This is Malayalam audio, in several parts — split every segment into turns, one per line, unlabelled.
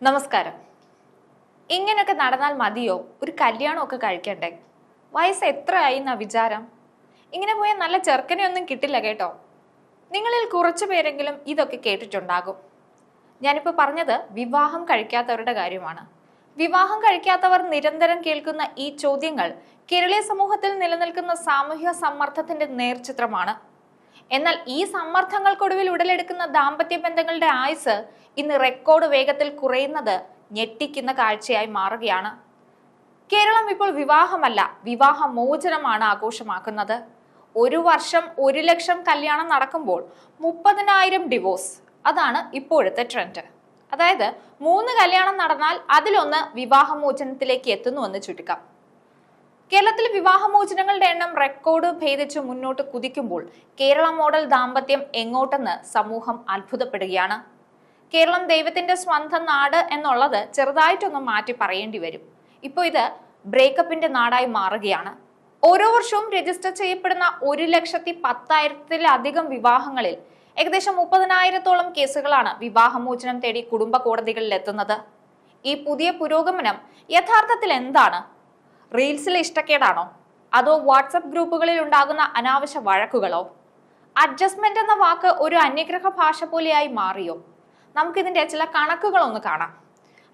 നമസ്കാരം. ഇങ്ങനെയൊക്കെ നടന്നാൽ മതിയോ? ഒരു കല്യാണമൊക്കെ കഴിക്കണ്ടേ? വയസ്സ് എത്രയായി എന്നാ വിചാരം? ഇങ്ങനെ പോയാൽ നല്ല ചെറുക്കനെ ഒന്നും കിട്ടില്ല കേട്ടോ. നിങ്ങളിൽ കുറച്ചു പേരെങ്കിലും ഇതൊക്കെ കേട്ടിട്ടുണ്ടാകും. ഞാനിപ്പോൾ പറഞ്ഞത് വിവാഹം കഴിക്കാത്തവരുടെ കാര്യമാണ്. വിവാഹം കഴിക്കാത്തവർ നിരന്തരം കേൾക്കുന്ന ഈ ചോദ്യങ്ങൾ കേരളീയ സമൂഹത്തിൽ നിലനിൽക്കുന്ന സാമൂഹിക സമ്മർദ്ദത്തിന്റെ നേർചിത്രമാണ്. എന്നാൽ ഈ സമ്മർദ്ദങ്ങൾക്കൊടുവിൽ ഉടലെടുക്കുന്ന ദാമ്പത്യ ബന്ധങ്ങളുടെ ആയുസ് ഇന്ന് റെക്കോർഡ് വേഗത്തിൽ കുറയുന്നത് ഞെട്ടിക്കുന്ന കാഴ്ചയായി മാറുകയാണ്. കേരളം ഇപ്പോൾ വിവാഹമല്ല, വിവാഹ മോചനമാണ് ആഘോഷമാക്കുന്നത്. ഒരു വർഷം 1 ലക്ഷം കല്യാണം നടക്കുമ്പോൾ 30,000 ഡിവോഴ്സ്. അതാണ് ഇപ്പോഴത്തെ ട്രെൻഡ്. അതായത് 3 കല്യാണം നടന്നാൽ അതിലൊന്ന് വിവാഹമോചനത്തിലേക്ക് എത്തുന്നുവെന്ന് ചുരുക്കം. കേരളത്തിൽ വിവാഹമോചനങ്ങളുടെ എണ്ണം റെക്കോർഡ് ഭേദിച്ച് മുന്നോട്ട് കുതിക്കുമ്പോൾ കേരള മോഡൽ ദാമ്പത്യം എങ്ങോട്ടെന്ന് സമൂഹം അത്ഭുതപ്പെടുകയാണ്. കേരളം ദൈവത്തിന്റെ സ്വന്തം നാട് എന്നുള്ളത് ചെറുതായിട്ടൊന്ന് മാറ്റി പറയേണ്ടി വരും. ഇപ്പോൾ ഇത് ബ്രേക്കപ്പിന്റെ നാടായി മാറുകയാണ്. ഓരോ വർഷവും രജിസ്റ്റർ ചെയ്യപ്പെടുന്ന 1,10,000-ത്തിലധികം വിവാഹങ്ങളിൽ ഏകദേശം 30,000-ഓളം കേസുകളാണ് വിവാഹമോചനം തേടി കുടുംബ കോടതികളിൽ എത്തുന്നത്. ഈ പുതിയ പുരോഗമനം യഥാർത്ഥത്തിൽ എന്താണ്? റീൽസിലെ ഇഷ്ടക്കേടാണോ? അതോ വാട്സപ്പ് ഗ്രൂപ്പുകളിൽ ഉണ്ടാകുന്ന അനാവശ്യ വഴക്കുകളോ? അഡ്ജസ്റ്റ്മെന്റ് എന്ന വാക്ക് ഒരു അന്യഗ്രഹ ഭാഷ പോലെയായി മാറിയോ? നമുക്കിതിന്റെ ചില കണക്കുകളൊന്ന് കാണാം.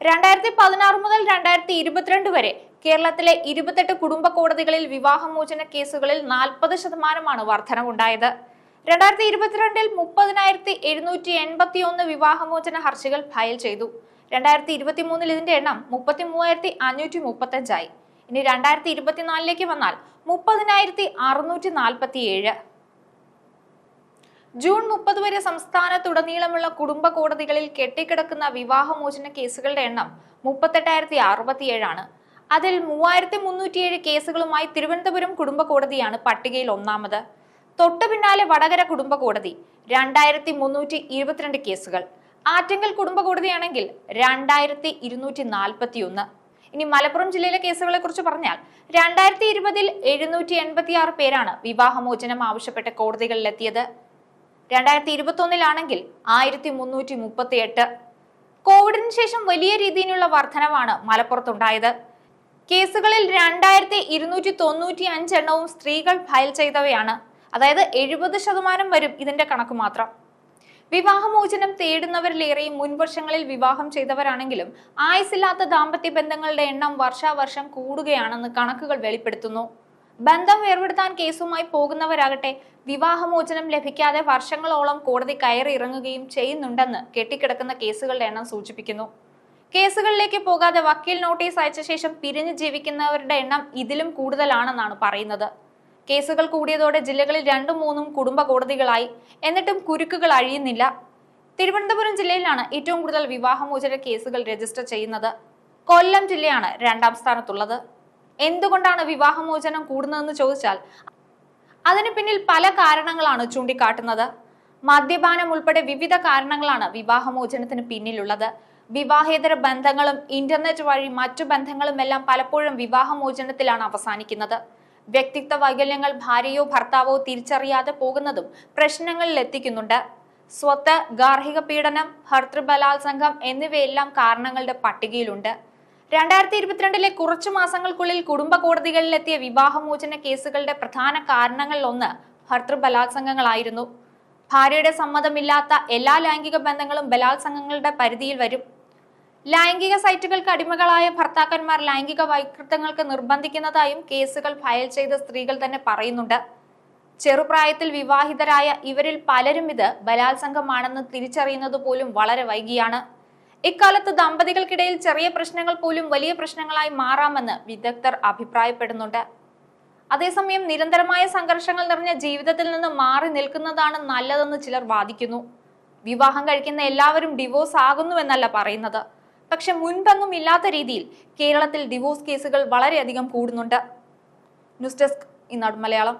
2016 മുതൽ 2022 വരെ കേരളത്തിലെ 28 കുടുംബ കോടതികളിൽ വിവാഹമോചന കേസുകളിൽ 40% വർധനവുണ്ടായത്. 2022-ൽ 30,781 വിവാഹമോചന ഹർജികൾ ഫയൽ ചെയ്തു. 2023-ൽ ഇതിന്റെ എണ്ണം 33,535 ആയി. ഇനി 2024-ലേക്ക് വന്നാൽ 30,647. ജൂൺ 30 വരെ സംസ്ഥാനത്തുടനീളമുള്ള കുടുംബ കോടതികളിൽ കെട്ടിക്കിടക്കുന്ന വിവാഹമോചന കേസുകളുടെ എണ്ണം 38,067 ആണ്. അതിൽ 3,307 കേസുകളുമായി തിരുവനന്തപുരം കുടുംബ കോടതിയാണ് പട്ടികയിൽ ഒന്നാമത്. തൊട്ടു പിന്നാലെ വടകര കുടുംബ കോടതി 2,322 കേസുകൾ. ആറ്റിങ്ങൽ കുടുംബ കോടതിയാണെങ്കിൽ 2,241. ഇനി മലപ്പുറം ജില്ലയിലെ കേസുകളെ കുറിച്ച് പറഞ്ഞാൽ 2020-ൽ 786 പേരാണ് വിവാഹമോചനം ആവശ്യപ്പെട്ട് കോടതികളിലെത്തിയത്. 2021-ലാണെങ്കിൽ 1,338. കോവിഡിന് ശേഷം വലിയ രീതിയിലുള്ള വർധനവാണ് മലപ്പുറത്തുണ്ടായത്. കേസുകളിൽ 2,295 എണ്ണവും സ്ത്രീകൾ ഫയൽ ചെയ്തവയാണ്. അതായത് 70% വരും ഇതിന്റെ കണക്ക് മാത്രം. വിവാഹമോചനം തേടുന്നവരിലേറെയും മുൻവർഷങ്ങളിൽ വിവാഹം ചെയ്തവരാണെങ്കിലും ആയുസില്ലാത്ത ദാമ്പത്യ ബന്ധങ്ങളുടെ എണ്ണം വർഷാവർഷം കൂടുകയാണെന്ന് കണക്കുകൾ വെളിപ്പെടുത്തുന്നു. ബന്ധം വേർപെടുത്താൻ കേസുമായി പോകുന്നവരാകട്ടെ വിവാഹമോചനം ലഭിക്കാതെ വർഷങ്ങളോളം കോടതി കയറി ഇറങ്ങുകയും ചെയ്യുന്നുണ്ടെന്ന് കെട്ടിക്കിടക്കുന്ന കേസുകളുടെ എണ്ണം സൂചിപ്പിക്കുന്നു. കേസുകളിലേക്ക് പോകാതെ വക്കീൽ നോട്ടീസ് അയച്ച ശേഷം പിരിഞ്ഞു ജീവിക്കുന്നവരുടെ എണ്ണം ഇതിലും കൂടുതലാണെന്നാണ് പറയുന്നത്. കേസുകൾ കൂടിയതോടെ ജില്ലകളിൽ 2-3 കുടുംബ കോടതികളായി. എന്നിട്ടും കുരുക്കുകൾ അഴിയുന്നില്ല. തിരുവനന്തപുരം ജില്ലയിലാണ് ഏറ്റവും കൂടുതൽ വിവാഹമോചന കേസുകൾ രജിസ്റ്റർ ചെയ്യുന്നത്. കൊല്ലം ജില്ലയാണ് 2ാം സ്ഥാനത്തുള്ളത്. എന്തുകൊണ്ടാണ് വിവാഹമോചനം കൂടുന്നതെന്ന് ചോദിച്ചാൽ അതിന് പിന്നിൽ പല കാരണങ്ങളാണ് ചൂണ്ടിക്കാട്ടുന്നത്. മദ്യപാനം ഉൾപ്പെടെ വിവിധ കാരണങ്ങളാണ് വിവാഹമോചനത്തിന് പിന്നിലുള്ളത്. വിവാഹേതര ബന്ധങ്ങളും ഇന്റർനെറ്റ് വഴി മറ്റു ബന്ധങ്ങളും എല്ലാം പലപ്പോഴും വിവാഹമോചനത്തിലാണ് അവസാനിക്കുന്നത്. വ്യക്തിത്വ വൈകല്യങ്ങൾ ഭാര്യയോ ഭർത്താവോ തിരിച്ചറിയാതെ പോകുന്നതും പ്രശ്നങ്ങളിൽ എത്തിക്കുന്നുണ്ട്. സ്വത്ത്, ഗാർഹിക പീഡനം, ഭർതൃബലാത്സംഗം എന്നിവയെല്ലാം കാരണങ്ങളുടെ പട്ടികയിലുണ്ട്. 2022-ലെ കുറച്ചു മാസങ്ങൾക്കുള്ളിൽ കുടുംബ കോടതികളിലെത്തിയ വിവാഹമോചന കേസുകളുടെ പ്രധാന കാരണങ്ങളിലൊന്ന് ഭർതൃബലാത്സംഗങ്ങളായിരുന്നു. ഭാര്യയുടെ സമ്മതമില്ലാത്ത എല്ലാ ലൈംഗിക ബന്ധങ്ങളും ബലാത്സംഗങ്ങളുടെ പരിധിയിൽ വരും. ലൈംഗിക സൈറ്റുകൾക്ക് അടിമകളായ ഭർത്താക്കന്മാർ ലൈംഗിക വൈകൃതങ്ങൾക്ക് നിർബന്ധിക്കുന്നതായും കേസുകൾ ഫയൽ ചെയ്ത സ്ത്രീകൾ തന്നെ പറയുന്നുണ്ട്. ചെറുപ്രായത്തിൽ വിവാഹിതരായ ഇവരിൽ പലരും ഇത് ബലാത്സംഗമാണെന്ന് തിരിച്ചറിയുന്നത് പോലും വളരെ വൈകിയാണ്. ഇക്കാലത്ത് ദമ്പതികൾക്കിടയിൽ ചെറിയ പ്രശ്നങ്ങൾ പോലും വലിയ പ്രശ്നങ്ങളായി മാറാമെന്ന് വിദഗ്ധർ അഭിപ്രായപ്പെടുന്നുണ്ട്. അതേസമയം നിരന്തരമായ സംഘർഷങ്ങൾ നിറഞ്ഞ ജീവിതത്തിൽ നിന്ന് മാറി നിൽക്കുന്നതാണ് നല്ലതെന്ന് ചിലർ വാദിക്കുന്നു. വിവാഹം കഴിക്കുന്ന എല്ലാവരും ഡിവോഴ്സ് ആകുന്നുവെന്നല്ല പറയുന്നത്. പക്ഷെ മുൻപെങ്ങും ഇല്ലാത്ത രീതിയിൽ കേരളത്തിൽ ഡിവോഴ്സ് കേസുകൾ വളരെയധികം കൂടുന്നുണ്ട്. ന്യൂസ് ഡെസ്ക് ഈനാട് മലയാളം.